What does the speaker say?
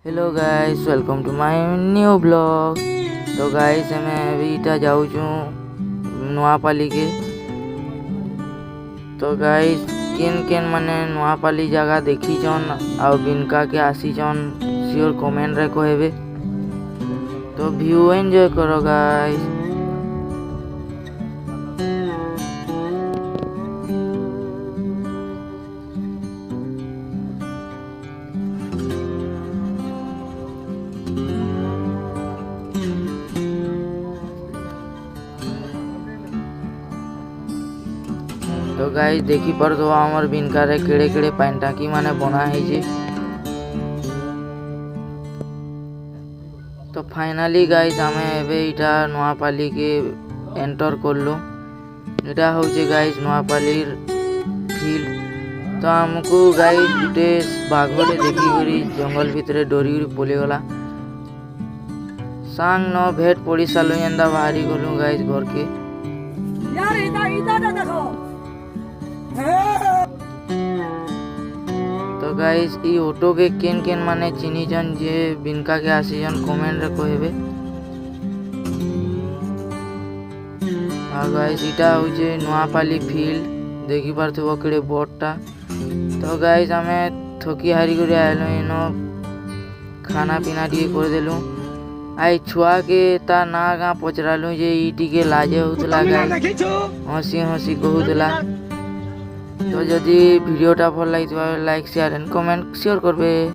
Hello guys, welcome to my new blog. तो guys मैं अभी जाऊँ नुआपाली के। तो गाइस केन केन माने नुआपाली जगह देखी चन आउ बिनका के आसी चन सियोर कमेंट रे कहबे। तो व्यू एंजॉय करो गाइस। तो गाइस देखी पारथो हमर बिनका रे केड़े केड़े पानी टाकी माने बना है जे। तो फाइनली गाइस आमे एबे इटा नुआपाली के एंटर करलु। इटा होचे गाइस नुआपाली फील्ड। तो हमको गाइस गुटे बाघटे देखी करी जंगल भितरे डोरी पले गला। सांग न भेट पड़ी सालु एंदा बाहरी गलु गाइस घर के। यार इता देखो। तो गाइस ई ऑटो के केन केन माने चिनी जन जे बिनका के आसी जन कमेंट रे कहबे। हाँ गाइस इटा होचे नुआपाली फील्ड देखि पारथबो केड़े बोर्डटा। तो गाइस हमें थकी हारी करे आइलो इनो खाना पीना टिके कर देलु। आई छुआ के ता ना गा पचरालु जे ई टिके लाजे होतला गाइस, हसी हसी कहूतला। तो जदि भिडियोटा भल लागिथबा like share and comment share करबे।